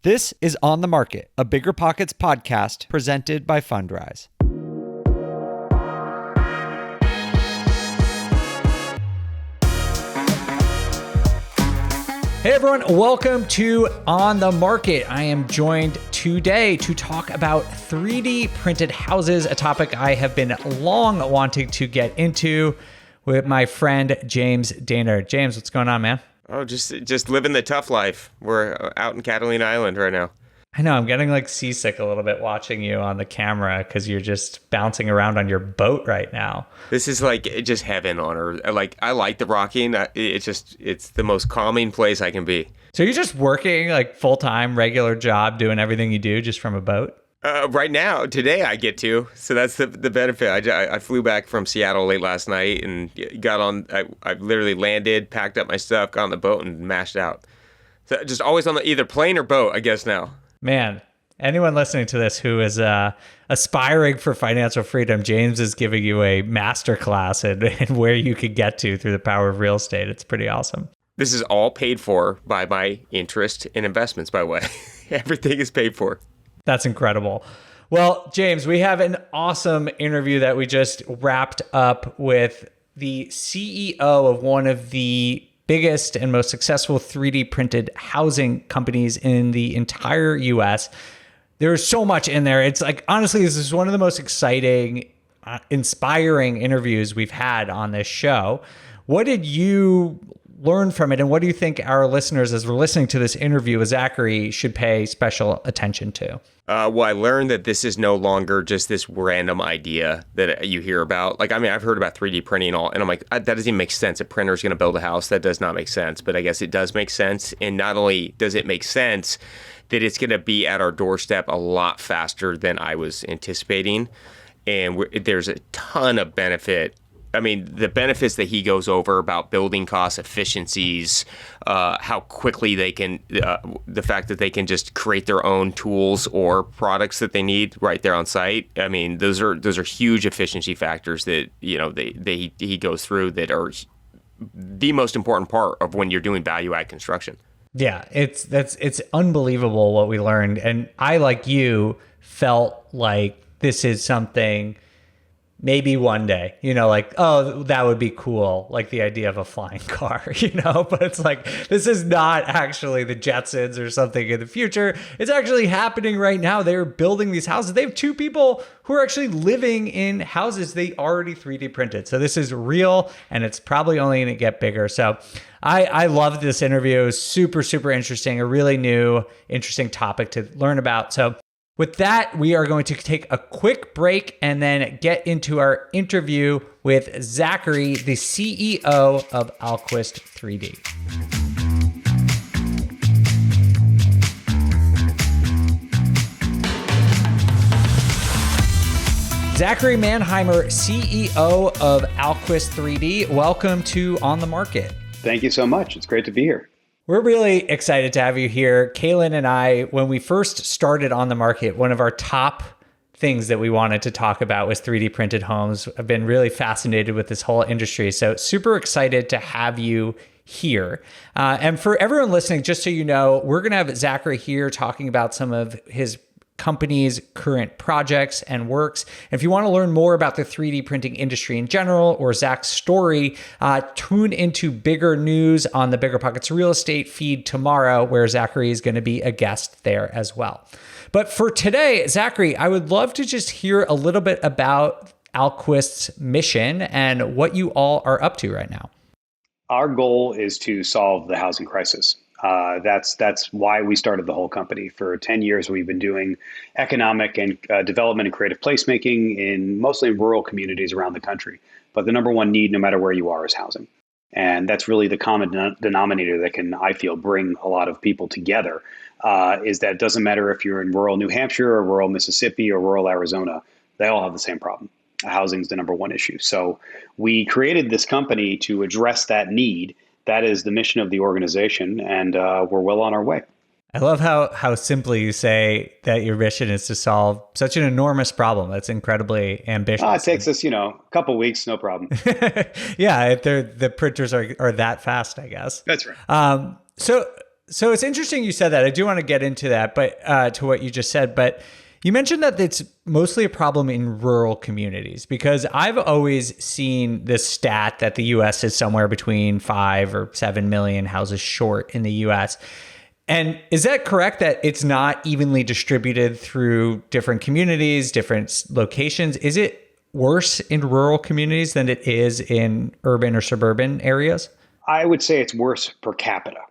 This is On the Market, a Bigger Pockets podcast presented by Fundrise. Hey everyone, welcome to On the Market. I am joined today to talk about 3D printed houses, a topic I have been long wanting to get into with my friend James Daynard. James, what's going on, man? Oh, just living the tough life. We're out in Catalina Island right now. I know, I'm getting like seasick a little bit watching you on the camera because you're just bouncing around on your boat right now. This is like just heaven on earth. Like, I like the rocking. It's the most calming place I can be. So you're just working like full-time, regular job, doing everything you do just from a boat? Right now, today I get to. So that's the benefit. I flew back from Seattle late last night and got on. I literally landed, packed up my stuff, got on the boat and mashed out. So just always on the either plane or boat, I guess now. Man, anyone listening to this who is aspiring for financial freedom, James is giving you a masterclass in where you could get to through the power of real estate. It's pretty awesome. This is all paid for by my interest in investments, by the way. Everything is paid for. That's incredible. Well, James, we have an awesome interview that we just wrapped up with the CEO of one of the biggest and most successful 3D printed housing companies in the entire US. There's so much in there. It's like, honestly, this is one of the most exciting, inspiring interviews we've had on this show. What did you learn from it? And what do you think our listeners, as we're listening to this interview with Zachary, should pay special attention to? Well, I learned that this is no longer just this random idea that you hear about. Like, I mean, I've heard about 3D printing and all, and I'm like, that doesn't even make sense. A printer is going to build a house. That does not make sense. But I guess it does make sense. And not only does it make sense, that it's going to be at our doorstep a lot faster than I was anticipating. And there's a ton of benefit. I mean, the benefits that he goes over about building cost efficiencies, how quickly they can, the fact that they can just create their own tools or products that they need right there on site. I mean, those are huge efficiency factors that, you know, he goes through that are the most important part of when you're doing value add construction. Yeah, it's unbelievable what we learned. And I, like you, felt like this is something maybe one day, you know, like, oh, that would be cool. Like the idea of a flying car, you know, but it's like, this is not actually the Jetsons or something in the future. It's actually happening right now. They're building these houses. They have two people who are actually living in houses they already 3D printed. So this is real, and it's probably only going to get bigger. So I loved this interview. It was super, super interesting, a really new, interesting topic to learn about. So with that, we are going to take a quick break and then get into our interview with Zachary, the CEO of Alquist 3D. Zachary Mannheimer, CEO of Alquist 3D. Welcome to On the Market. Thank you so much. It's great to be here. We're really excited to have you here. Kaylin and I, when we first started On the Market, one of our top things that we wanted to talk about was 3D printed homes. I've been really fascinated with this whole industry. So super excited to have you here. And for everyone listening, just so you know, we're going to have Zachary here talking about some of his company's current projects and works. And if you want to learn more about the 3D printing industry in general or Zach's story, tune into Bigger News on the Bigger Pockets real estate feed tomorrow, where Zachary is going to be a guest there as well. But for today, Zachary, I would love to just hear a little bit about Alquist's mission and what you all are up to right now. Our goal is to solve the housing crisis. That's why we started the whole company. For 10 years, we've been doing economic and development and creative placemaking mostly in rural communities around the country. But the number one need, no matter where you are, is housing. And that's really the common denominator that can, I feel, bring a lot of people together, is that it doesn't matter if you're in rural New Hampshire or rural Mississippi or rural Arizona, they all have the same problem. Housing is the number one issue. So we created this company to address that need. That is the mission of the organization, and we're well on our way. I love how simply you say that your mission is to solve such an enormous problem. That's incredibly ambitious. It takes us, a couple weeks, no problem. Yeah, if the printers are that fast, I guess. That's right. So So it's interesting you said that. I do want to get into that, but to what you just said. But you mentioned that it's mostly a problem in rural communities, because I've always seen this stat that the U.S. is somewhere between 5 or 7 million houses short in the U.S. And is that correct, that it's not evenly distributed through different communities, different locations? Is it worse in rural communities than it is in urban or suburban areas? I would say it's worse per capita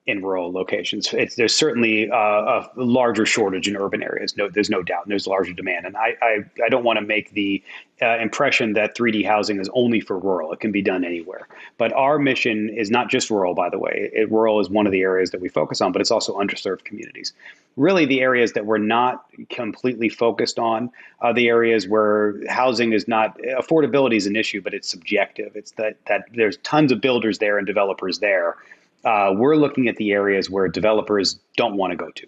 in rural locations. There's certainly a larger shortage in urban areas. No, there's no doubt. And there's larger demand. And I don't want to make the impression that 3D housing is only for rural. It can be done anywhere. But our mission is not just rural, by the way. Rural is one of the areas that we focus on, but it's also underserved communities. Really, the areas that we're not completely focused on are the areas where housing is not, affordability is an issue, but it's subjective. It's that there's tons of builders there and developers there. We're looking at the areas where developers don't want to go to.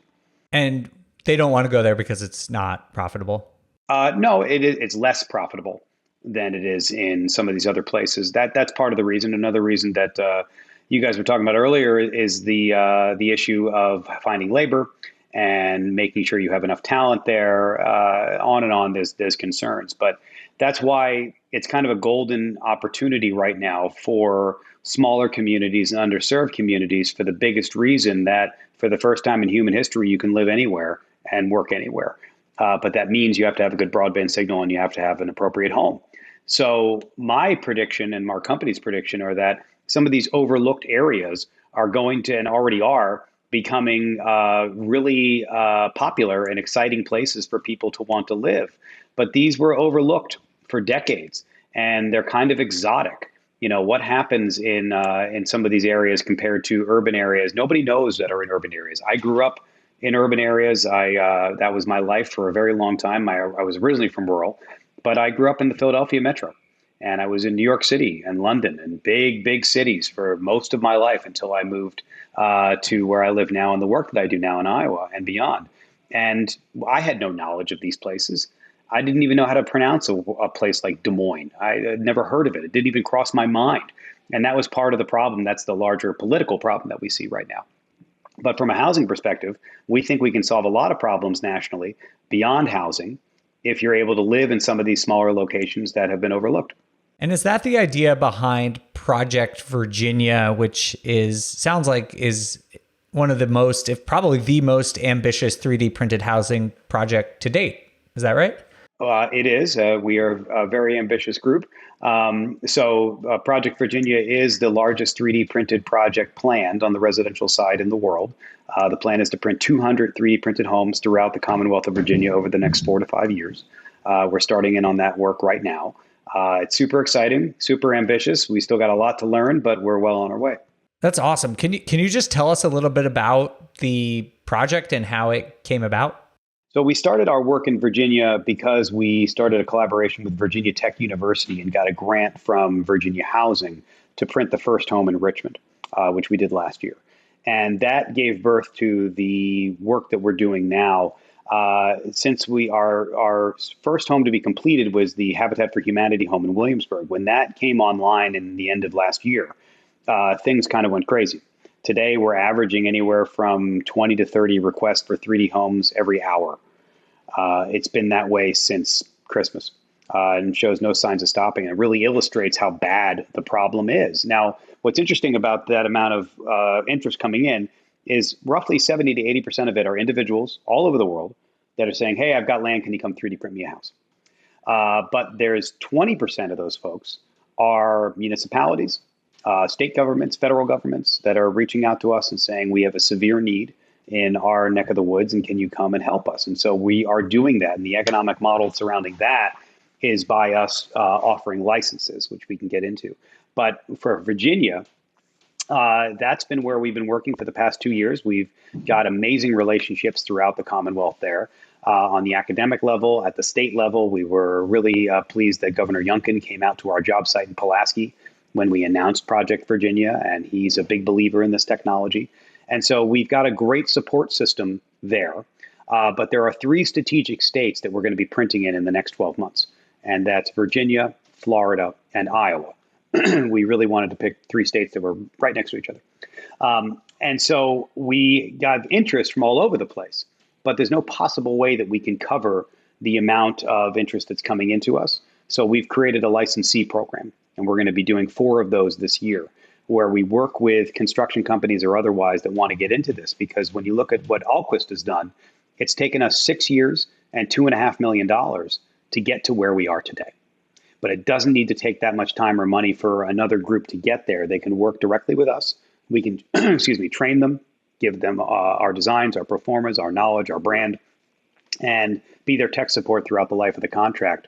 And they don't want to go there because it's not profitable? No, it's less profitable than it is in some of these other places. That's part of the reason. Another reason that you guys were talking about earlier is the issue of finding labor and making sure you have enough talent there. On and on, there's concerns. But that's why it's kind of a golden opportunity right now for smaller communities and underserved communities, for the biggest reason that for the first time in human history, you can live anywhere and work anywhere. But that means you have to have a good broadband signal and you have to have an appropriate home. So my prediction and our company's prediction are that some of these overlooked areas are going to, and already are, becoming really popular and exciting places for people to want to live. But these were overlooked for decades, and they're kind of exotic. You know, what happens in some of these areas compared to urban areas? Nobody knows that are in urban areas. I grew up in urban areas. That was my life for a very long time. I was originally from rural, but I grew up in the Philadelphia metro, and I was in New York City and London and big cities for most of my life until I moved to where I live now and the work that I do now in Iowa and beyond. And I had no knowledge of these places. I didn't even know how to pronounce a place like Des Moines. I had never heard of it. It didn't even cross my mind. And that was part of the problem. That's the larger political problem that we see right now. But from a housing perspective, we think we can solve a lot of problems nationally beyond housing if you're able to live in some of these smaller locations that have been overlooked. And is that the idea behind Project Virginia, which sounds like is one of the most, if probably the most ambitious 3D printed housing project to date? Is that right? It is. We are a very ambitious group. So Project Virginia is the largest 3D printed project planned on the residential side in the world. The plan is to print 200 3D printed homes throughout the Commonwealth of Virginia over the next 4 to 5 years. We're starting in on that work right now. It's super exciting, super ambitious. We still got a lot to learn, but we're well on our way. That's awesome. Can you just tell us a little bit about the project and how it came about? So we started our work in Virginia because we started a collaboration with Virginia Tech University and got a grant from Virginia Housing to print the first home in Richmond, which we did last year. And that gave birth to the work that we're doing now. Since our first home to be completed was the Habitat for Humanity home in Williamsburg. When that came online in the end of last year, things kind of went crazy. Today, we're averaging anywhere from 20 to 30 requests for 3D homes every hour. It's been that way since Christmas and shows no signs of stopping. It really illustrates how bad the problem is. Now, what's interesting about that amount of interest coming in is roughly 70 to 80% of it are individuals all over the world that are saying, hey, I've got land. Can you come 3D print me a house? But there's 20% of those folks are municipalities, state governments, federal governments that are reaching out to us and saying, we have a severe need in our neck of the woods, and can you come and help us? And so we are doing that. And the economic model surrounding that is by us offering licenses, which we can get into. But for Virginia, that's been where we've been working for the past 2 years. We've got amazing relationships throughout the Commonwealth there. On the academic level, at the state level, we were really pleased that Governor Youngkin came out to our job site in Pulaski when we announced Project Virginia, and he's a big believer in this technology. And so we've got a great support system there. But there are 3 strategic states that we're going to be printing in the next 12 months. And that's Virginia, Florida, and Iowa. We really wanted to pick 3 states that were right next to each other. And so we got interest from all over the place, but there's no possible way that we can cover the amount of interest that's coming into us. So we've created a licensee program, and we're going to be doing 4 of those this year, where we work with construction companies or otherwise that want to get into this. Because when you look at what Alquist has done, it's taken us 6 years and $2.5 million to get to where we are today. But it doesn't need to take that much time or money for another group to get there. They can work directly with us. We can, train them, give them our designs, our performance, our knowledge, our brand, and be their tech support throughout the life of the contract.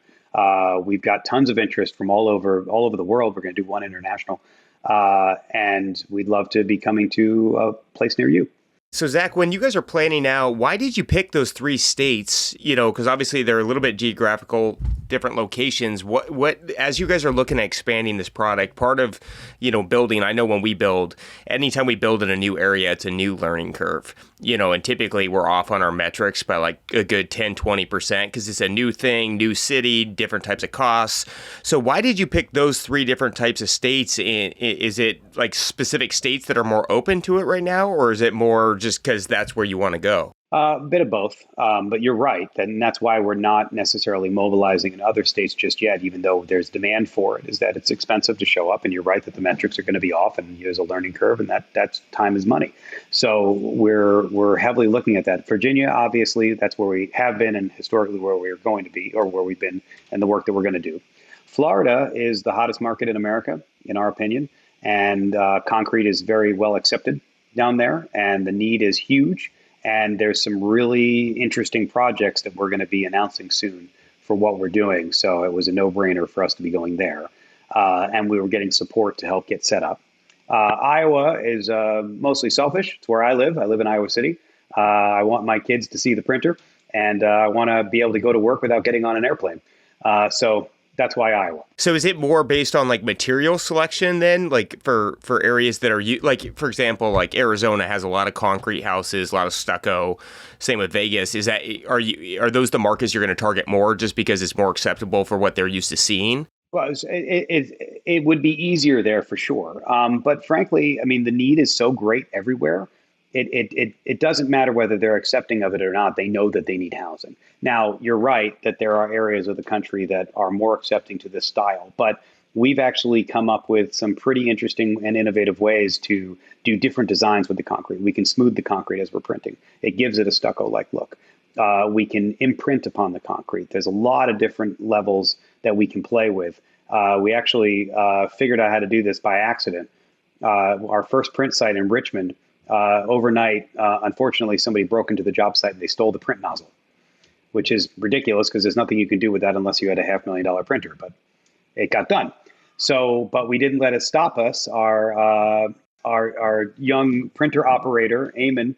We've got tons of interest from all over the world. We're going to do one international, and we'd love to be coming to a place near you. So Zach, when you guys are planning now, why did you pick those 3 states? Because obviously they're a little bit geographical, different locations. What as you guys are looking at expanding this product, part of, building, I know when we build, anytime we build in a new area, it's a new learning curve, and typically we're off on our metrics by like a good 10, 20% because it's a new thing, new city, different types of costs. So why did you pick those 3 different types of states? Is it like specific states that are more open to it right now, or is it more just because that's where you want to go? A bit of both, but you're right. And that's why we're not necessarily mobilizing in other states just yet, even though there's demand for it, is that it's expensive to show up. And you're right that the metrics are going to be off and there's a learning curve, and that's time is money. So we're heavily looking at that. Virginia, obviously, that's where we have been and historically where we're going to be, or where we've been, and the work that we're going to do. Florida is the hottest market in America, in our opinion, and concrete is very well accepted down there, and the need is huge. And there's some really interesting projects that we're going to be announcing soon for what we're doing. So it was a no-brainer for us to be going there. And we were getting support to help get set up. Iowa is mostly selfish. It's where I live. I live in Iowa City. I want my kids to see the printer, and I want to be able to go to work without getting on an airplane. So that's why Iowa. So is it more based on like material selection then, like for areas that are like, for example, like Arizona has a lot of concrete houses, a lot of stucco. Same with Vegas. Are those the markets you're going to target more just because it's more acceptable for what they're used to seeing? Well, it would be easier there for sure. But frankly, I mean, the need is so great everywhere. It doesn't matter whether they're accepting of it or not. They know that they need housing. Now, you're right that there are areas of the country that are more accepting to this style, but we've actually come up with some pretty interesting and innovative ways to do different designs with the concrete. We can smooth the concrete as we're printing. It gives it a stucco-like look. We can imprint upon the concrete. There's a lot of different levels that we can play with. We actually figured out how to do this by accident. Our first print site in Richmond, overnight, unfortunately, somebody broke into the job site and they stole the print nozzle, which is ridiculous because there's nothing you can do with that unless you had a $500,000 printer, but it got done. So, but we didn't let it stop us. Our young printer operator, Eamon,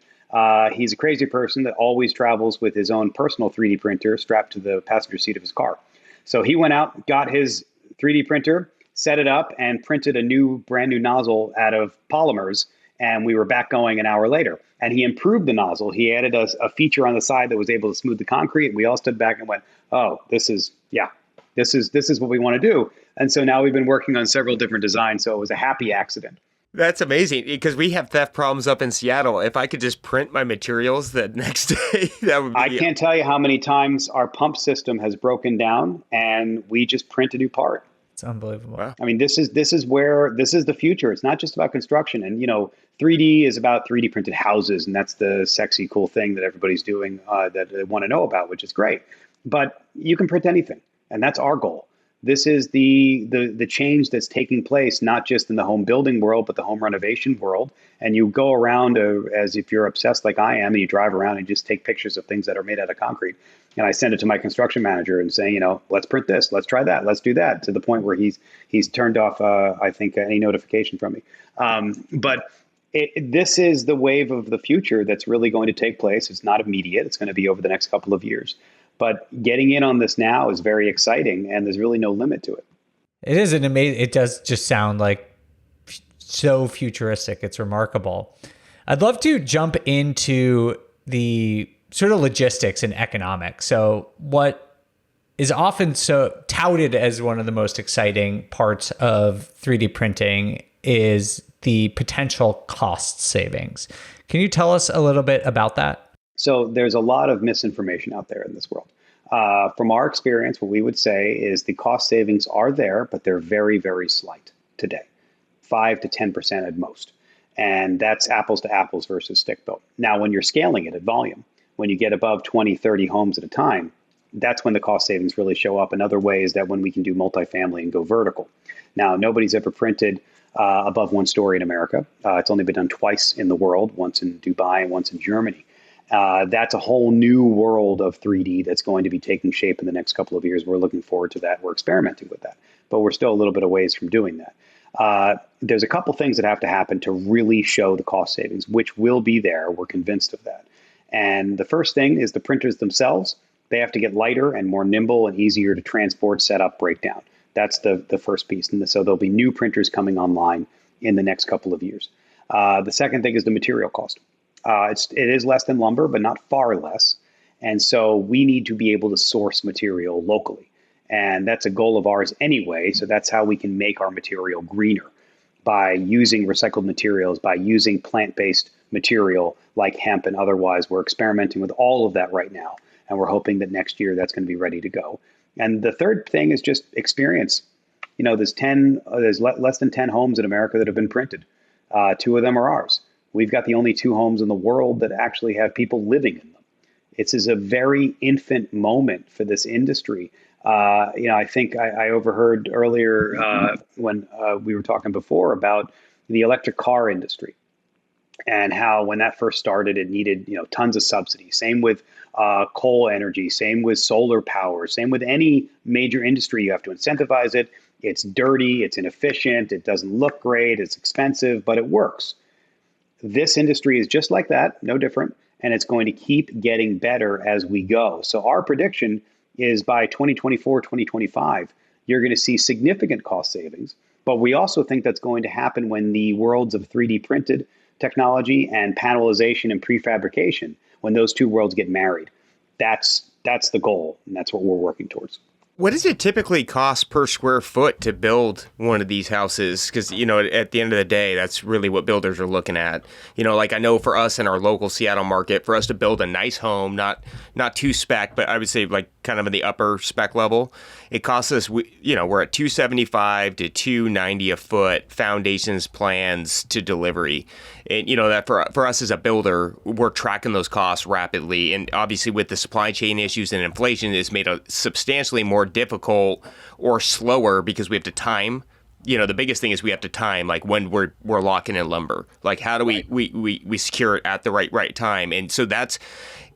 he's a crazy person that always travels with his own personal 3D printer strapped to the passenger seat of his car. So he went out, got his 3D printer, set it up, and printed a brand new nozzle out of polymers. And we were back going an hour later. And he improved the nozzle. He added a feature on the side that was able to smooth the concrete. We all stood back and went, oh, this is what we want to do. And so now we've been working on several different designs. So it was a happy accident. That's amazing because we have theft problems up in Seattle. If I could just print my materials the next day, that would be... I can't tell you how many times our pump system has broken down and we just print a new part. It's unbelievable. Wow. I mean, this is the future. It's not just about construction. And, 3D is about 3D printed houses. And that's the sexy, cool thing that everybody's doing that they want to know about, which is great. But you can print anything. And that's our goal. This is the change that's taking place, not just in the home building world, but the home renovation world. And you go around as if you're obsessed like I am, and you drive around and just take pictures of things that are made out of concrete. And I send it to my construction manager and saying, let's print this, let's try that, let's do that, to the point where he's turned off, I think, any notification from me. But this is the wave of the future that's really going to take place. It's not immediate. It's going to be over the next couple of years. But getting in on this now is very exciting, and there's really no limit to it. It is an amazing. It does just sound like so futuristic. It's remarkable. I'd love to jump into the sort of logistics and economics. So what is often so touted as one of the most exciting parts of 3D printing is the potential cost savings. Can you tell us a little bit about that? So there's a lot of misinformation out there in this world. From our experience, what we would say is the cost savings are there, but they're very, very slight today, 5 to 10% at most. And that's apples to apples versus stick built. Now, when you're scaling it at volume, when you get above 20, 30 homes at a time, that's when the cost savings really show up. Another way is that when we can do multifamily and go vertical. Now, nobody's ever printed above one story in America. It's only been done twice in the world, once in Dubai and once in Germany. That's a whole new world of 3D that's going to be taking shape in the next couple of years. We're looking forward to that. We're experimenting with that, but we're still a little bit of ways from doing that. There's a couple things that have to happen to really show the cost savings, which will be there. We're convinced of that. And the first thing is the printers themselves. They have to get lighter and more nimble and easier to transport, set up, break down. That's the first piece. And so there'll be new printers coming online in the next couple of years. The second thing is the material cost. It is less than lumber, but not far less. And so we need to be able to source material locally. And that's a goal of ours anyway. So that's how we can make our material greener, by using recycled materials, by using plant-based material like hemp and otherwise. We're experimenting with all of that right now. And we're hoping that next year that's going to be ready to go. And the third thing is just experience. There's less than 10 homes in America that have been printed. 2 of them are ours. We've got the only 2 homes in the world that actually have people living in them. It's a very infant moment for this industry. I think I overheard earlier when we were talking before about the electric car industry and how when that first started, it needed tons of subsidies. Same with coal energy, same with solar power, same with any major industry. You have to incentivize it. It's dirty, it's inefficient, it doesn't look great, it's expensive, but it works. This industry is just like that, no different, and it's going to keep getting better as we go. So our prediction is by 2024, 2025, you're going to see significant cost savings, but we also think that's going to happen when the worlds of 3D printed technology and panelization and prefabrication, when those 2 worlds get married. That's the goal, and that's what we're working towards. What does it typically cost per square foot to build one of these houses? Because, at the end of the day, that's really what builders are looking at. Like I know for us in our local Seattle market, for us to build a nice home, not too spec, but I would say like kind of in the upper spec level, it costs us, we're at $275 to $290 a foot, foundations, plans to delivery. And, that for us as a builder, we're tracking those costs rapidly. And obviously with the supply chain issues and inflation, it's made it substantially more difficult or slower because we have to time. The biggest thing is we have to time, like when we're locking in lumber. Like how do we secure it at the right time? And so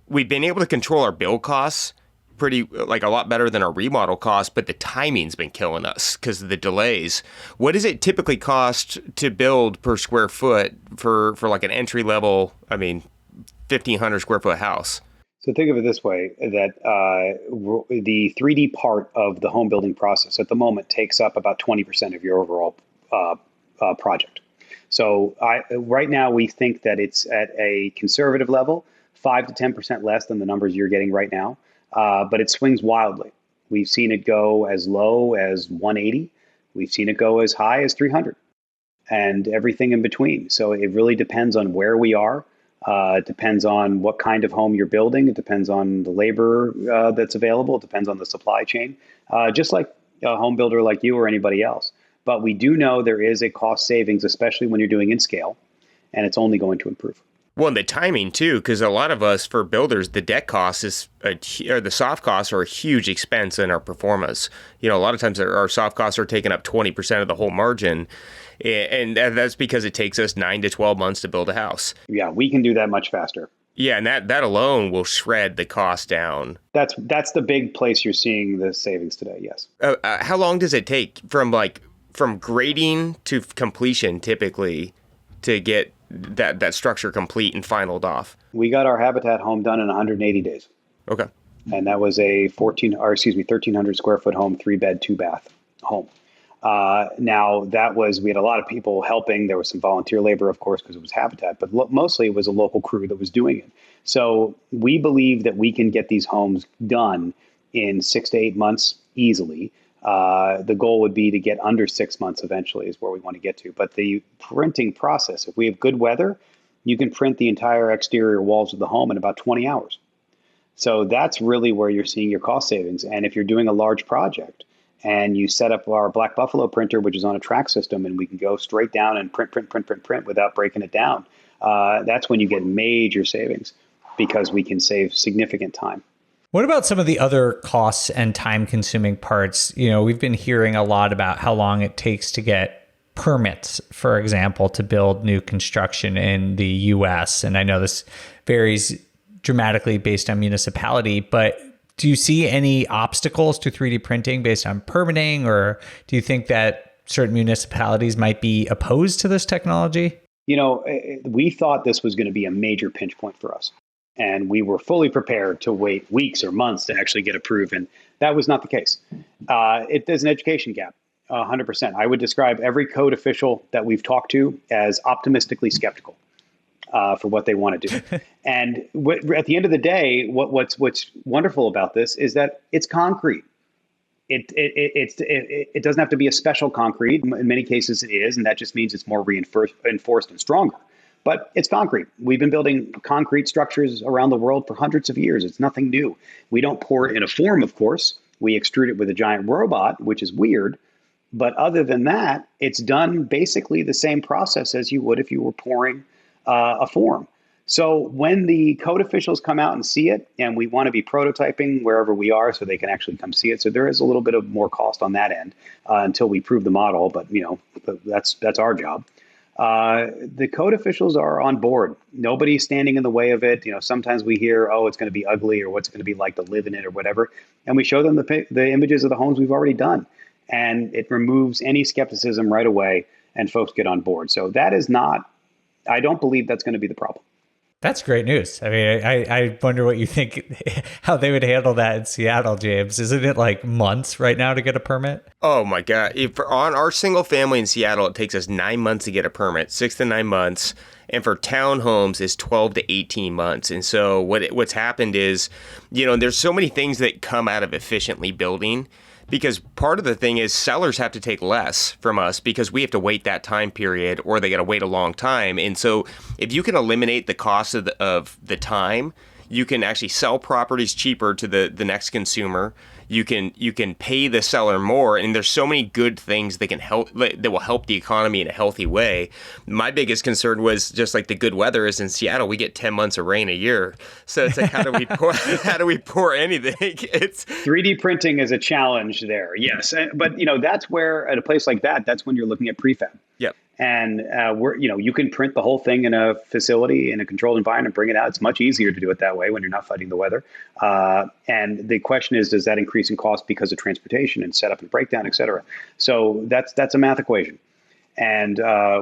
we've been able to control our build costs pretty, like a lot better than our remodel costs, but the timing's been killing us because of the delays. What does it typically cost to build per square foot for like an entry level, 1,500 square foot house? So think of it this way, that the 3D part of the home building process at the moment takes up about 20% of your overall project. So right now we think that it's at a conservative level, 5 to 10% less than the numbers you're getting right now. But it swings wildly. We've seen it go as low as 180. We've seen it go as high as 300 and everything in between. So it really depends on where we are. It depends on what kind of home you're building. It depends on the labor that's available. It depends on the supply chain, just like a home builder like you or anybody else. But we do know there is a cost savings, especially when you're doing in scale, and it's only going to improve. Well, and the timing too, because a lot of us for builders, the debt cost or the soft costs are a huge expense in our performance. A lot of times our soft costs are taking up 20% of the whole margin. And that's because it takes us 9 to 12 months to build a house. Yeah, we can do that much faster. Yeah, and that alone will shred the cost down. That's the big place you're seeing the savings today, yes. How long does it take from grading to completion typically to get that structure complete and finalized off? We got our Habitat home done in 180 days. Okay. And that was a 1,300 square foot home, 3-bed, 2-bath home. Now we had a lot of people helping. There was some volunteer labor, of course, because it was Habitat, but mostly it was a local crew that was doing it. So we believe that we can get these homes done in 6 to 8 months easily. The goal would be to get under 6 months eventually is where we want to get to. But the printing process, if we have good weather, you can print the entire exterior walls of the home in about 20 hours. So that's really where you're seeing your cost savings. And if you're doing a large project and you set up our Black Buffalo printer, which is on a track system, and we can go straight down and print without breaking it down, that's when you get major savings because we can save significant time. What about some of the other costs and time consuming parts? We've been hearing a lot about how long it takes to get permits, for example, to build new construction in the US. And I know this varies dramatically based on municipality, but do you see any obstacles to 3D printing based on permitting, or do you think that certain municipalities might be opposed to this technology? We thought this was going to be a major pinch point for us, and we were fully prepared to wait weeks or months to actually get approved, and that was not the case. There's an education gap, 100%. I would describe every code official that we've talked to as optimistically skeptical for what they want to do. And at the end of the day, what's wonderful about this is that it's concrete. It doesn't have to be a special concrete. In many cases, it is, and that just means it's more reinforced and stronger. But it's concrete. We've been building concrete structures around the world for hundreds of years. It's nothing new. We don't pour it in a form, of course. We extrude it with a giant robot, which is weird. But other than that, it's done basically the same process as you would if you were pouring a form. So when the code officials come out and see it, and we want to be prototyping wherever we are so they can actually come see it. So there is a little bit of more cost on that end until we prove the model, but that's our job. The code officials are on board. Nobody's standing in the way of it. Sometimes we hear, it's going to be ugly or what's it going to be like to live in it or whatever. And we show them the images of the homes we've already done. And it removes any skepticism right away and folks get on board. So that is not, I don't believe that's going to be the problem. That's great news. I mean, I wonder what you think, how they would handle that in Seattle, James. Isn't it like months right now to get a permit? Oh my God. On our single family in Seattle, it takes us 9 months to get a permit, 6 to 9 months. And for townhomes, it's 12 to 18 months. And so what's happened is, there's so many things that come out of efficiently building. Because part of the thing is sellers have to take less from us because we have to wait that time period or they got to wait a long time. And so if you can eliminate the cost of the time, you can actually sell properties cheaper to the next consumer. You can pay the seller more, and there's so many good things that will help the economy in a healthy way. My biggest concern was just like the good weather is in Seattle. We get 10 months of rain a year, so it's like how do we pour anything? It's 3D printing is a challenge there, yes, but that's where at a place like that's when you're looking at prefab. Yep. And you can print the whole thing in a facility in a controlled environment, bring it out. It's much easier to do it that way when you're not fighting the weather. And the question is, does that increase in cost because of transportation and setup and breakdown, et cetera? So that's a math equation. And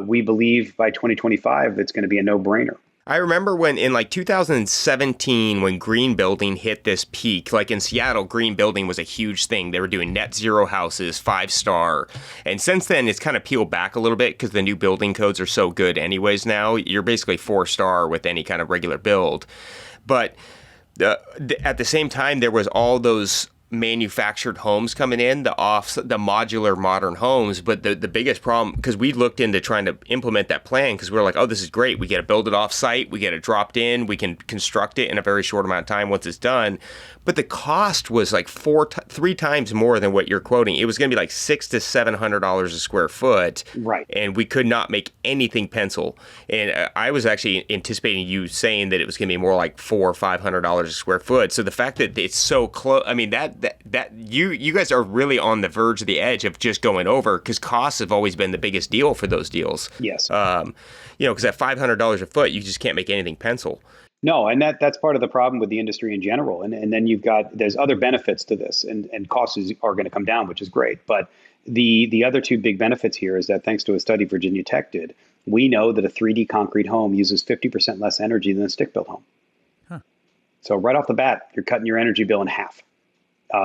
we believe by 2025, it's going to be a no-brainer. I remember when in like 2017, when green building hit this peak, like in Seattle, green building was a huge thing. They were doing net zero houses, 5-star. And since then, it's kind of peeled back a little bit because the new building codes are so good anyways now. You're basically 4-star with any kind of regular build. But at the same time, there was all those manufactured homes coming in, the modular modern homes. But the biggest problem, because we looked into trying to implement that plan, because we were like, oh, this is great. We get to build it off site. We get it dropped in. We can construct it in a very short amount of time once it's done. But the cost was like 3 times more than what you're quoting. It was going to be like $600 to $700 a square foot. Right. And we could not make anything pencil. And I was actually anticipating you saying that it was going to be more like $400 or $500 a square foot. So the fact that it's so close, I mean, that you guys are really on the verge of the edge of just going over, because costs have always been the biggest deal for those deals. Yes. Because at $500 a foot, you just can't make anything pencil. No, and that's part of the problem with the industry in general. And then there's other benefits to this, and costs are going to come down, which is great. But the other two big benefits here is that thanks to a study Virginia Tech did, we know that a 3D concrete home uses 50% less energy than a stick-built home. Huh. So right off the bat, you're cutting your energy bill in half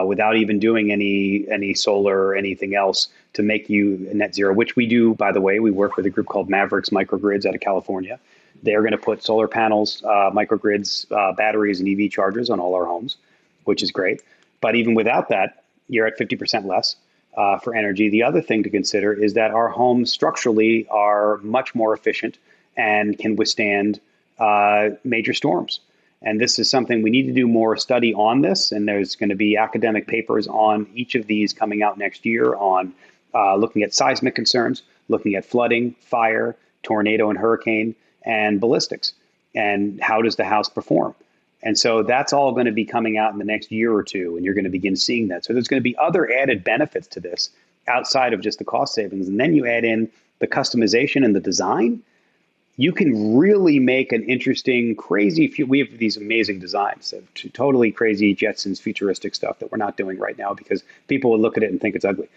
without even doing any solar or anything else to make you net zero, which we do, by the way. We work with a group called Mavericks Microgrids out of California. They're going to put solar panels, microgrids, batteries, and EV chargers on all our homes, which is great. But even without that, you're at 50% less. for energy. The other thing to consider is that our homes structurally are much more efficient and can withstand major storms. And this is something we need to do more study on this. And there's going to be academic papers on each of these coming out next year on looking at seismic concerns, looking at flooding, fire, tornado and hurricane, and ballistics. And how does the house perform? And so that's all going to be coming out in the next year or two, and you're going to begin seeing that. So there's going to be other added benefits to this outside of just the cost savings. And then you add in the customization and the design. You can really make an interesting, crazy, we have these amazing designs of totally crazy Jetsons futuristic stuff that we're not doing right now because people would look at it and think it's ugly.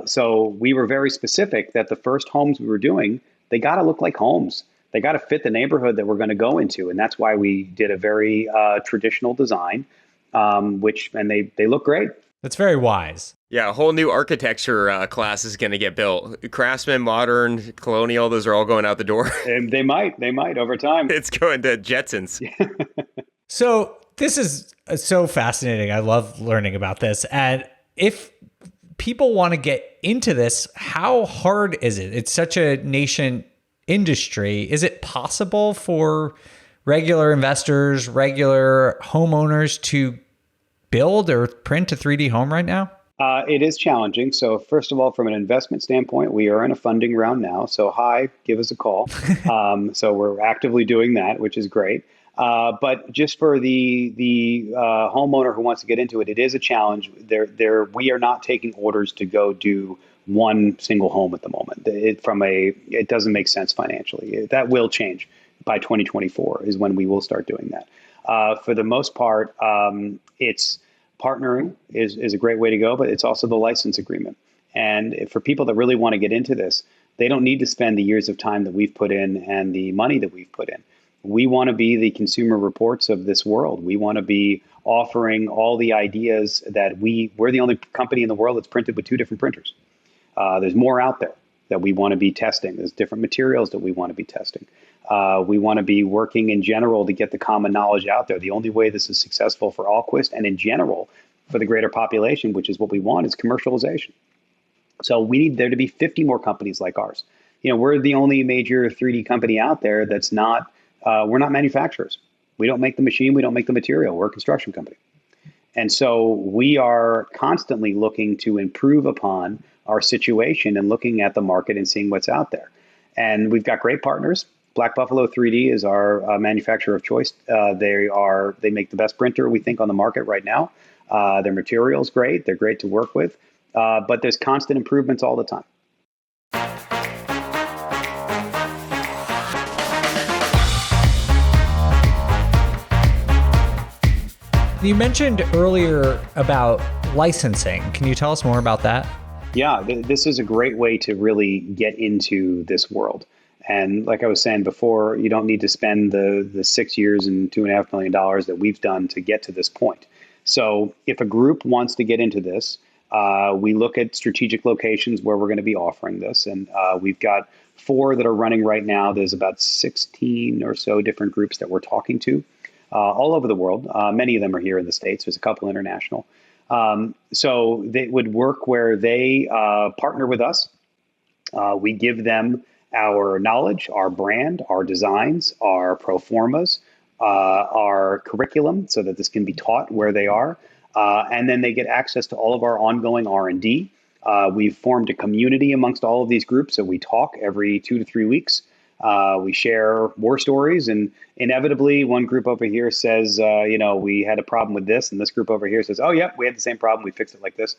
So we were very specific that the first homes we were doing, they got to look like homes. They got to fit the neighborhood that we're going to go into. And that's why we did a very traditional design, and they look great. That's very wise. Yeah, a whole new architecture class is going to get built. Craftsman, modern, colonial, those are all going out the door. And they might over time. It's going to Jetsons. So this is so fascinating. I love learning about this. And if people want to get into this, how hard is it? It's such a nascent industry. Is it possible for regular investors, regular homeowners to build or print a 3D home right now? It is challenging. So first of all, from an investment standpoint, we are in a funding round now. So give us a call. So we're actively doing that, which is great. But just for the homeowner who wants to get into it, it is a challenge. We are not taking orders to go do one single home at the moment. It doesn't make sense financially. That will change by 2024 is when we will start doing that. For the most part, it's partnering is a great way to go, but it's also the license agreement. And for people that really want to get into this, they don't need to spend the years of time that we've put in and the money that we've put in. We want to be the Consumer Reports of this world. We want to be offering all the ideas that we're the only company in the world that's printed with 2 different printers. There's more out there that we want to be testing. There's different materials that we want to be testing. We want to be working in general to get the common knowledge out there. The only way this is successful for Alquist and in general for the greater population, which is what we want, is commercialization. So we need there to be 50 more companies like ours. We're the only major 3D company out there that's not, we're not manufacturers. We don't make the machine. We don't make the material. We're a construction company. And so we are constantly looking to improve upon our situation and looking at the market and seeing what's out there. And we've got great partners. Black Buffalo 3D is our manufacturer of choice. They make the best printer, we think, on the market right now. Their material is great. They're great to work with. But there's constant improvements all the time. You mentioned earlier about licensing. Can you tell us more about that? Yeah, this is a great way to really get into this world. And like I was saying before, you don't need to spend the 6 years and $2.5 million that we've done to get to this point. So if a group wants to get into this, we look at strategic locations where we're going to be offering this. And we've got 4 that are running right now. There's about 16 or so different groups that we're talking to all over the world. Many of them are here in the States. There's a couple international. So they would work where they partner with us. We give them our knowledge, our brand, our designs, our pro formas, our curriculum, so that this can be taught where they are. And then they get access to all of our ongoing R&D. We've formed a community amongst all of these groups. So we talk every 2 to 3 weeks. We share war stories, and inevitably one group over here says, we had a problem with this. And this group over here says, oh, yeah, we had the same problem. We fixed it like this,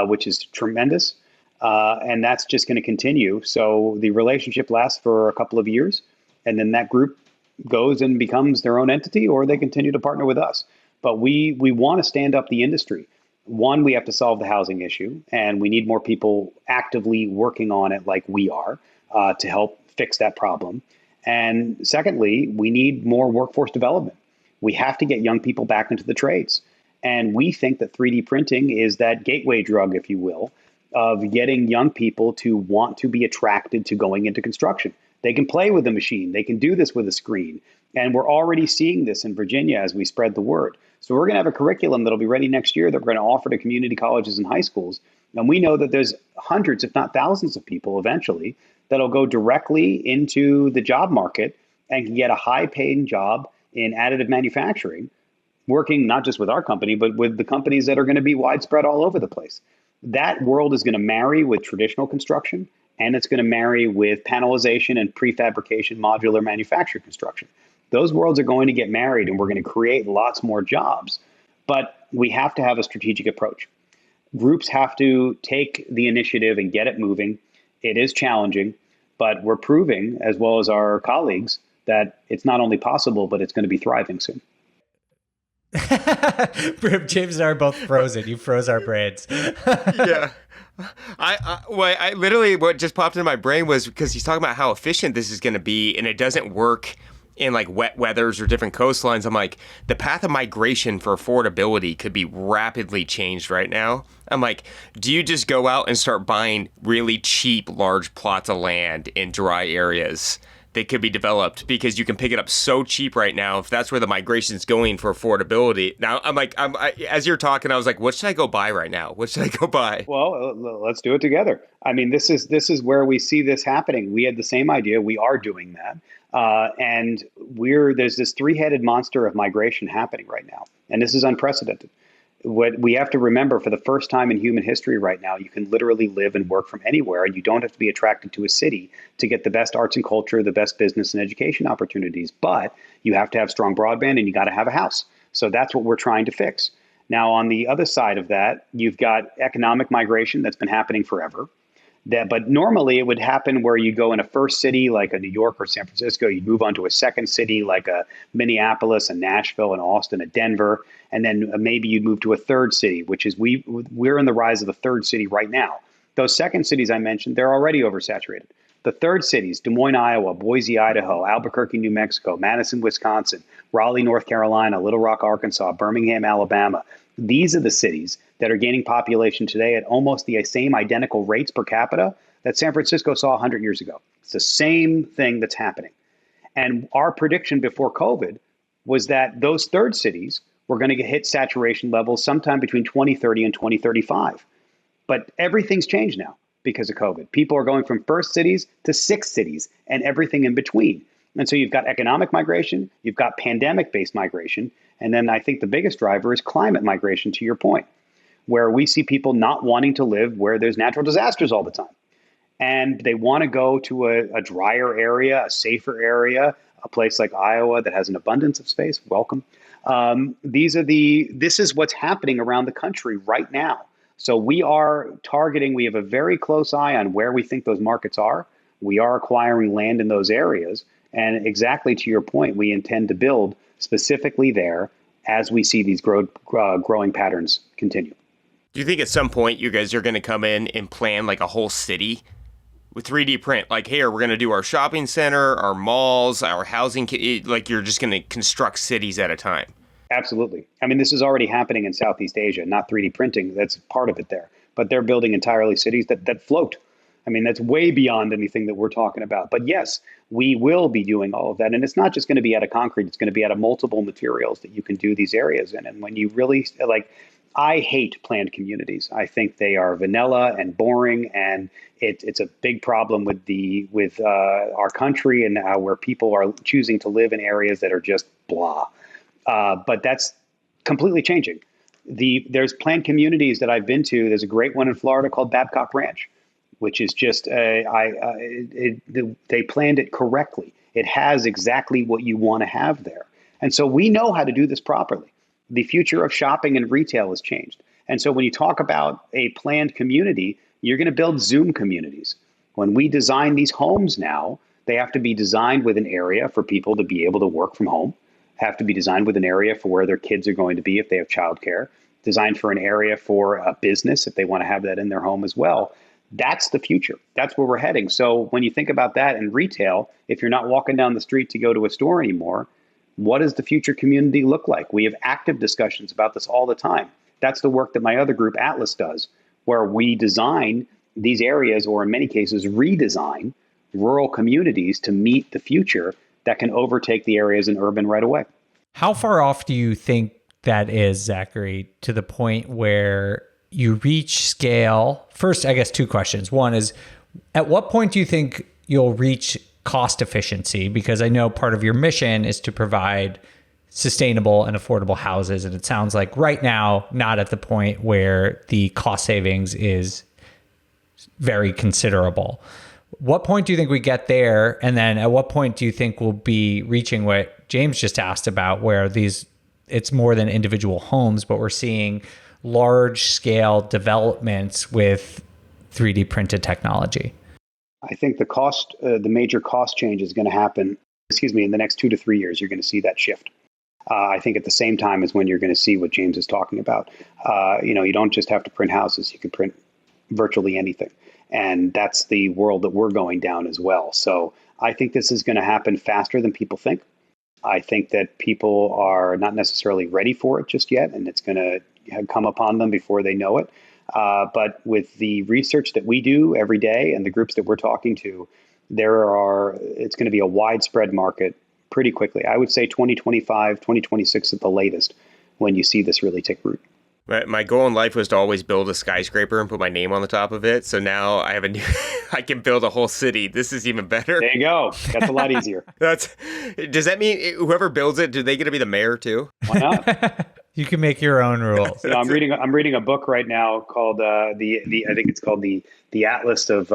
which is tremendous. And that's just going to continue. So the relationship lasts for a couple of years, and then that group goes and becomes their own entity, or they continue to partner with us. But we want to stand up the industry. One, we have to solve the housing issue, and we need more people actively working on it like we are to help fix that problem. And secondly, we need more workforce development. We have to get young people back into the trades. And we think that 3D printing is that gateway drug, if you will, of getting young people to want to be attracted to going into construction. They can play with the machine. They can do this with a screen. And we're already seeing this in Virginia as we spread the word. So we're going to have a curriculum that'll be ready next year that we're going to offer to community colleges and high schools And we know that there's hundreds, if not thousands of people eventually that'll go directly into the job market and can get a high paying job in additive manufacturing, working not just with our company, but with the companies that are going to be widespread all over the place. That world is going to marry with traditional construction, and it's going to marry with panelization and prefabrication modular manufactured construction. Those worlds are going to get married, and we're going to create lots more jobs. But we have to have a strategic approach. Groups have to take the initiative and get it moving. It is challenging, but we're proving, as well as our colleagues, that it's not only possible, but it's going to be thriving soon. James and I are both frozen. You froze our brains. Yeah. I literally, what just popped into my brain was because he's talking about how efficient this is going to be, and it doesn't work in like wet weathers or different coastlines. I'm like, the path of migration for affordability could be rapidly changed right now. I'm like, do you just go out and start buying really cheap, large plots of land in dry areas that could be developed because you can pick it up so cheap right now if that's where the migration is going for affordability? Now, I'm like, as you're talking, I was like, what should I go buy right now? What should I go buy? Well, let's do it together. I mean, this is where we see this happening. We had the same idea. We are doing that. And there's this three-headed monster of migration happening right now. And this is unprecedented. What we have to remember, for the first time in human history right now, you can literally live and work from anywhere, and you don't have to be attracted to a city to get the best arts and culture, the best business and education opportunities. But you have to have strong broadband, and you got to have a house. So that's what we're trying to fix. Now, on the other side of that, you've got economic migration that's been happening forever. But normally it would happen where you go in a first city like a New York or San Francisco, you'd move on to a second city like a Minneapolis, a Nashville, and Austin, a Denver, and then maybe you'd move to a third city, which is we're in the rise of a third city right now. Those second cities I mentioned, they're already oversaturated. The third cities, Des Moines, Iowa, Boise, Idaho, Albuquerque, New Mexico, Madison, Wisconsin, Raleigh, North Carolina, Little Rock, Arkansas, Birmingham, Alabama. These are the cities that are gaining population today at almost the same identical rates per capita that San Francisco saw 100 years ago. It's the same thing that's happening. And our prediction before COVID was that those third cities were going to hit saturation levels sometime between 2030 and 2035. But everything's changed now because of COVID. People are going from first cities to sixth cities and everything in between. And so you've got economic migration, you've got pandemic-based migration, and then I think the biggest driver is climate migration, to your point, where we see people not wanting to live where there's natural disasters all the time. And they want to go to a drier area, a safer area, a place like Iowa that has an abundance of space. Welcome. This is what's happening around the country right now. So we are targeting, we have a very close eye on where we think those markets are. We are acquiring land in those areas. And exactly to your point, we intend to build specifically there as we see these growing patterns continue. Do you think at some point you guys are going to come in and plan like a whole city with 3D print? Like, here, we're going to do our shopping center, our malls, our housing. Like, you're just going to construct cities at a time. Absolutely. I mean, this is already happening in Southeast Asia, not 3D printing. That's part of it there. But they're building entirely cities that float. I mean, that's way beyond anything that we're talking about. But yes, we will be doing all of that. And it's not just going to be out of concrete. It's going to be out of multiple materials that you can do these areas in. And when you really, like, I hate planned communities. I think they are vanilla and boring, and it's a big problem with our country and where people are choosing to live in areas that are just blah. But that's completely changing. There's planned communities that I've been to. There's a great one in Florida called Babcock Ranch, which is just they planned it correctly. It has exactly what you want to have there. And so we know how to do this properly. The future of shopping and retail has changed. And so when you talk about a planned community, you're going to build Zoom communities. When we design these homes now, they have to be designed with an area for people to be able to work from home, have to be designed with an area for where their kids are going to be if they have childcare, designed for an area for a business if they want to have that in their home as well. That's the future. That's where we're heading. So when you think about that in retail, if you're not walking down the street to go to a store anymore, what does the future community look like? We have active discussions about this all the time. That's the work that my other group, Atlas, does, where we design these areas, or in many cases, redesign rural communities to meet the future that can overtake the areas in urban right away. How far off do you think that is, Zachary, to the point where you reach scale? First, I guess two questions. One is, at what point do you think you'll reach cost efficiency? Because I know part of your mission is to provide sustainable and affordable houses. And it sounds like right now, not at the point where the cost savings is very considerable. What point do you think we get there? And then at what point do you think we'll be reaching what James just asked about, where it's more than individual homes, but we're seeing large scale developments with 3D printed technology? I think the major cost change is going to happen, in the next 2 to 3 years. You're going to see that shift. I think at the same time as when you're going to see what James is talking about. You don't just have to print houses. You can print virtually anything. And that's the world that we're going down as well. So I think this is going to happen faster than people think. I think that people are not necessarily ready for it just yet, and it's going to come upon them before they know it. But with the research that we do every day and the groups that we're talking to, it's going to be a widespread market pretty quickly. I would say 2025, 2026 at the latest when you see this really take root. My goal in life was to always build a skyscraper and put my name on the top of it. So now I have I can build a whole city. This is even better. There you go. That's a lot easier. Does that mean whoever builds it, do they get to be the mayor too? Why not? You can make your own rules. I'm reading a book right now called I think it's called the Atlas of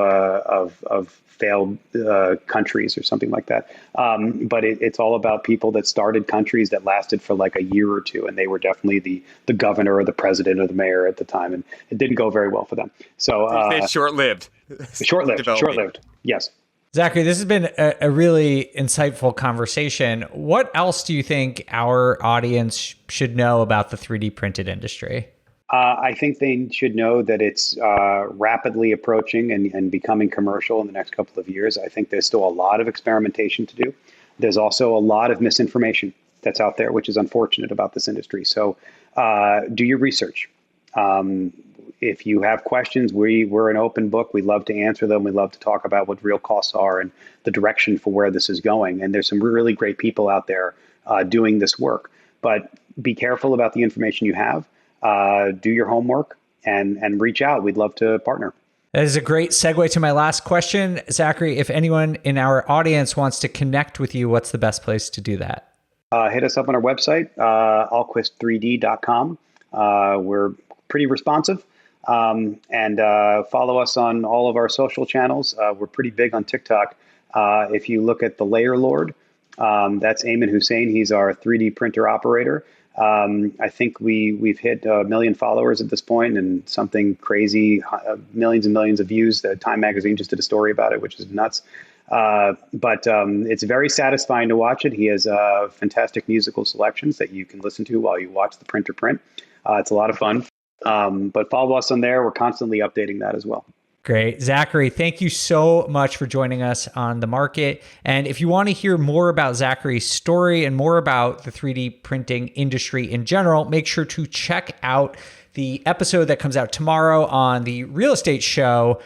failed countries or something like that. But it's all about people that started countries that lasted for like a year or two, and they were definitely the governor or the president or the mayor at the time, and it didn't go very well for them. So it's short-lived. Short-lived. Yes. Zachary, this has been a really insightful conversation. What else do you think our audience should know about the 3D printed industry? I think they should know that it's rapidly approaching and becoming commercial in the next couple of years. I think there's still a lot of experimentation to do. There's also a lot of misinformation that's out there, which is unfortunate about this industry. So do your research. If you have questions, we're an open book. We love to answer them. We love to talk about what real costs are and the direction for where this is going. And there's some really great people out there doing this work. But be careful about the information you have. Do your homework and reach out. We'd love to partner. That is a great segue to my last question. Zachary, if anyone in our audience wants to connect with you, what's the best place to do that? Hit us up on our website, alquist3d.com. We're pretty responsive. And follow us on all of our social channels. We're pretty big on TikTok. If you look at the Layer Lord, that's Ayman Hussein. He's our 3D printer operator. I think we've hit 1 million followers at this point and something crazy, millions and millions of views. The Time Magazine just did a story about it, which is nuts. But it's very satisfying to watch it. He has fantastic musical selections that you can listen to while you watch the printer print. It's a lot of fun. But follow us on there. We're constantly updating that as well. Great. Zachary, thank you so much for joining us on The Market. And if you want to hear more about Zachary's story and more about the 3D printing industry in general, make sure to check out the episode that comes out tomorrow on the real estate show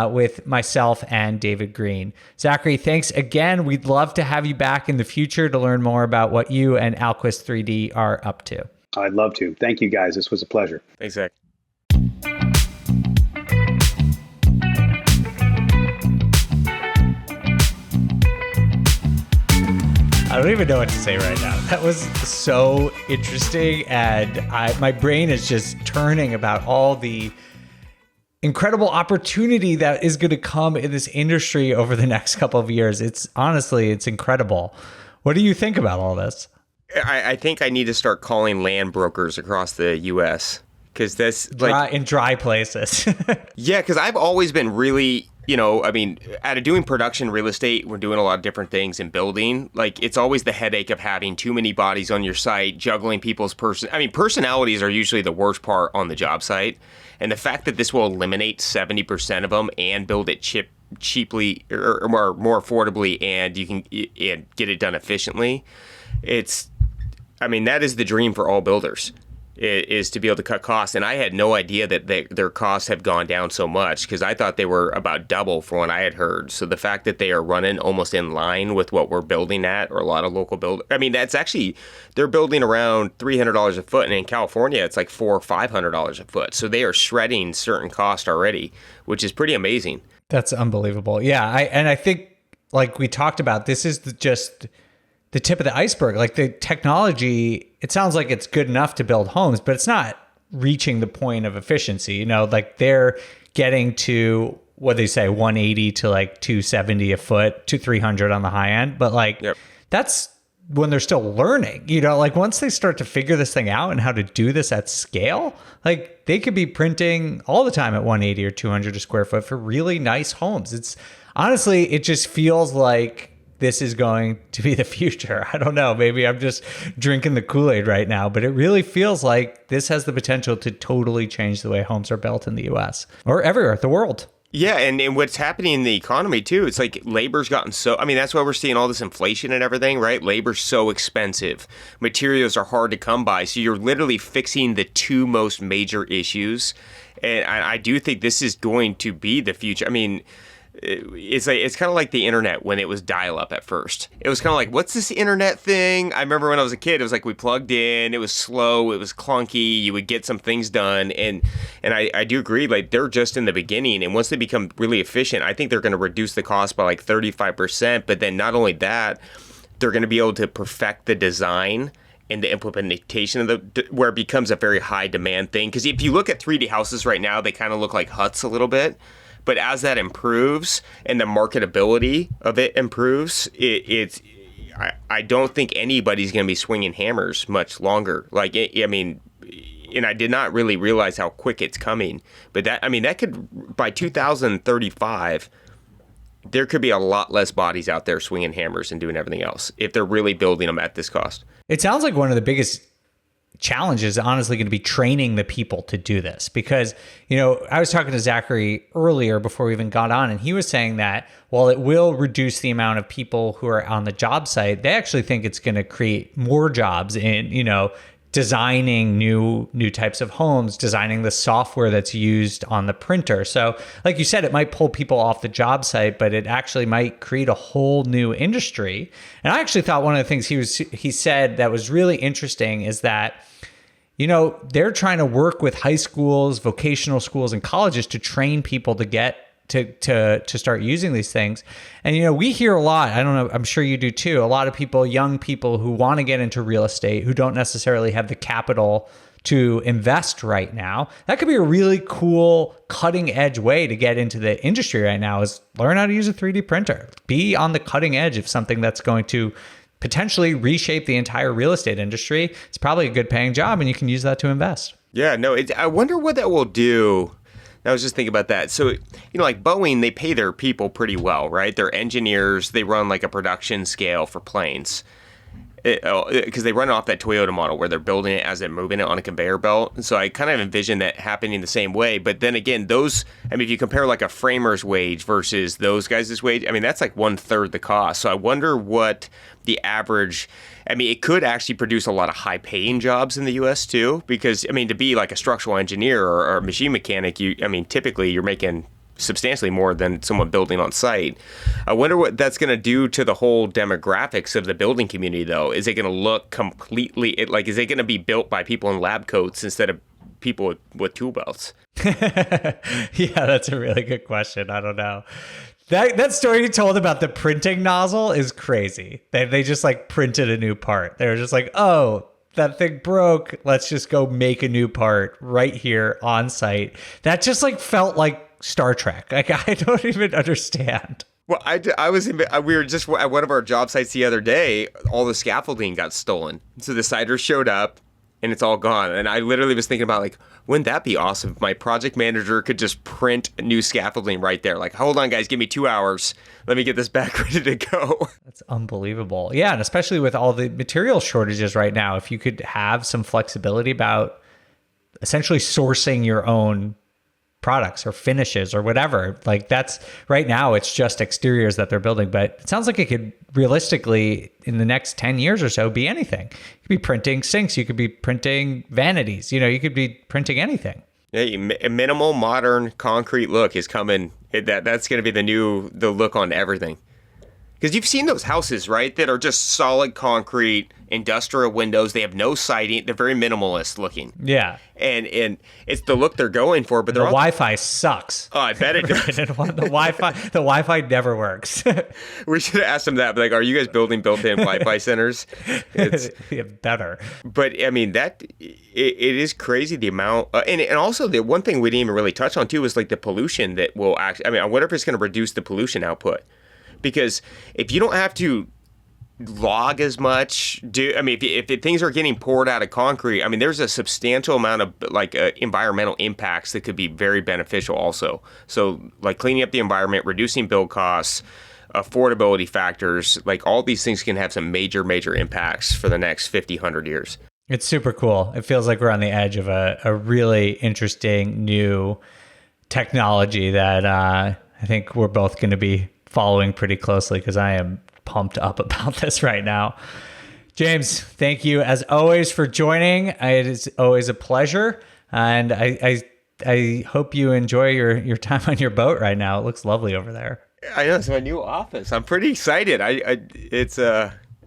with myself and David Green. Zachary, thanks again. We'd love to have you back in the future to learn more about what you and Alquist 3D are up to. I'd love to. Thank you, guys. This was a pleasure. Thanks, Zach. I don't even know what to say right now. That was so interesting, and my brain is just turning about all the incredible opportunity that is going to come in this industry over the next couple of years. It's incredible. What do you think about all this? I think I need to start calling land brokers across the U.S. because that's in dry places. Yeah, because I've always been really, out of doing production real estate, we're doing a lot of different things in building. Like, it's always the headache of having too many bodies on your site, juggling people's personalities are usually the worst part on the job site. And the fact that this will eliminate 70% of them and build it cheaply or more affordably, and you can get it done efficiently, that is the dream for all builders. is to be able to cut costs. And I had no idea that their costs have gone down so much, because I thought they were about double from what I had heard. So the fact that they are running almost in line with what we're building at, or a lot of local build, I mean, that's actually, they're building around $300 a foot, and in California it's like $400 or $500 a foot. So they are shredding certain cost already, which is pretty amazing. That's unbelievable. Yeah, I think, like we talked about, this is just the tip of the iceberg. Like, the technology, it sounds like it's good enough to build homes, but it's not reaching the point of efficiency. You know, like, they're getting to, what they say, 180 to like 270 a foot to 300 on the high end. But like, that's when they're still learning, you know, like, once they start to figure this thing out and how to do this at scale, like, they could be printing all the time at 180 or 200 a square foot for really nice homes. It's honestly, it just feels like this is going to be the future. I don't know. Maybe I'm just drinking the Kool-Aid right now, but it really feels like this has the potential to totally change the way homes are built in the US or everywhere, the world. Yeah, and what's happening in the economy too, it's like labor's gotten so, I mean, that's why we're seeing all this inflation and everything, right? Labor's so expensive. Materials are hard to come by. So you're literally fixing the two most major issues. And I do think this is going to be the future. I mean, it's kind of like the internet when it was dial-up at first. It was kind of like, what's this internet thing? I remember when I was a kid, it was like we plugged in, it was slow, it was clunky, you would get some things done. And I do agree, like, they're just in the beginning. And once they become really efficient, I think they're going to reduce the cost by like 35%. But then not only that, they're going to be able to perfect the design and the implementation of where it becomes a very high demand thing. Because if you look at 3D houses right now, they kind of look like huts a little bit. But as that improves and the marketability of it improves, I don't think anybody's going to be swinging hammers much longer. Like, I mean, and I did not really realize how quick it's coming. But that could, by 2035, there could be a lot less bodies out there swinging hammers and doing everything else if they're really building them at this cost. It sounds like one of the biggest challenge is honestly going to be training the people to do this, because, you know, I was talking to Zachary earlier before we even got on, and he was saying that while it will reduce the amount of people who are on the job site, they actually think it's going to create more jobs in, you know, designing new types of homes, designing the software that's used on the printer. So like you said, it might pull people off the job site, but it actually might create a whole new industry. And I actually thought one of the things he said that was really interesting is that, you know, they're trying to work with high schools, vocational schools, and colleges to train people to get to start using these things. And, you know, we hear a lot, I don't know, I'm sure you do too, a lot of people, young people who want to get into real estate, who don't necessarily have the capital to invest right now. That could be a really cool cutting edge way to get into the industry right now, is learn how to use a 3D printer. Be on the cutting edge of something that's going to potentially reshape the entire real estate industry. It's probably a good paying job, and you can use that to invest. Yeah, no, I wonder what that will do. I was just thinking about that. So, you know, like Boeing, they pay their people pretty well, right? They're engineers. They run like a production scale for planes. Because they run off that Toyota model where they're building it as they're moving it on a conveyor belt. And so I kind of envision that happening the same way. But then again, if you compare like a framer's wage versus those guys' wage, I mean, that's like 1/3 the cost. So I wonder what the average, I mean, it could actually produce a lot of high paying jobs in the US too. Because, I mean, to be like a structural engineer or a machine mechanic, typically you're making substantially more than someone building on site. I wonder what that's going to do to the whole demographics of the building community, though. Is it going to look completely, is it going to be built by people in lab coats instead of people with tool belts? Yeah, that's a really good question. I don't know. That story you told about the printing nozzle is crazy. They just like printed a new part. They were just like, oh, that thing broke. Let's just go make a new part right here on site. That just like felt like Star Trek. Like, I don't even understand. Well, we were just at one of our job sites the other day. All the scaffolding got stolen. So the siders showed up and it's all gone. And I literally was thinking about, like, wouldn't that be awesome if my project manager could just print new scaffolding right there? Like, hold on, guys, give me 2 hours. Let me get this back ready to go. That's unbelievable. Yeah, and especially with all the material shortages right now, if you could have some flexibility about essentially sourcing your own products or finishes or whatever. Like that's right now, it's just exteriors that they're building, but it sounds like it could realistically in the next 10 years or so be anything. You could be printing sinks. You could be printing vanities. You could be printing anything. Yeah, a minimal modern concrete look is coming. That's going to be the look on everything. Because you've seen those houses, right, that are just solid concrete, industrial windows. They have no siding. They're very minimalist looking. Yeah. And it's the look they're going for, but the Wi-Fi sucks. Oh, I bet it does. the Wi-Fi never works. We should have asked them that. But like, are you guys building built-in Wi-Fi centers? It's better. But I mean, it is crazy the amount. And also the one thing we didn't even really touch on too is like the pollution that will actually, I mean, I wonder if it's going to reduce the pollution output. Because if you don't have to log as much, if things are getting poured out of concrete, I mean, there's a substantial amount of like environmental impacts that could be very beneficial also. So like cleaning up the environment, reducing build costs, affordability factors, like all these things can have some major, major impacts for the next 50, 100 years. It's super cool. It feels like we're on the edge of a really interesting new technology that I think we're both going to be following pretty closely because I am pumped up about this right now. James, thank you as always for joining. It is always a pleasure, and I hope you enjoy your time on your boat right now. It looks lovely over there. I know, it's my new office. I'm pretty excited.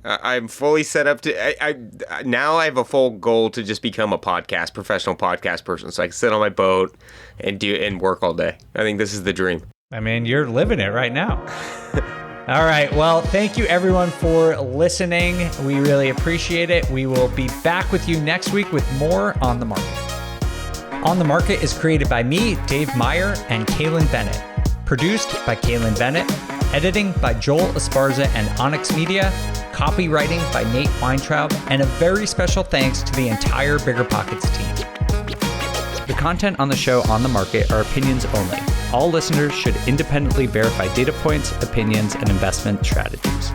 I'm fully set up to. Now I have a full goal to just become a professional podcast person, so I can sit on my boat and work all day. I think this is the dream. I mean, you're living it right now. All right. Well, thank you everyone for listening. We really appreciate it. We will be back with you next week with more On the Market. On the Market is created by me, Dave Meyer, and Kaylin Bennett. Produced by Kaylin Bennett. Editing by Joel Esparza and Onyx Media. Copywriting by Nate Weintraub. And a very special thanks to the entire BiggerPockets team. The content on the show On the Market are opinions only. All listeners should independently verify data points, opinions, and investment strategies.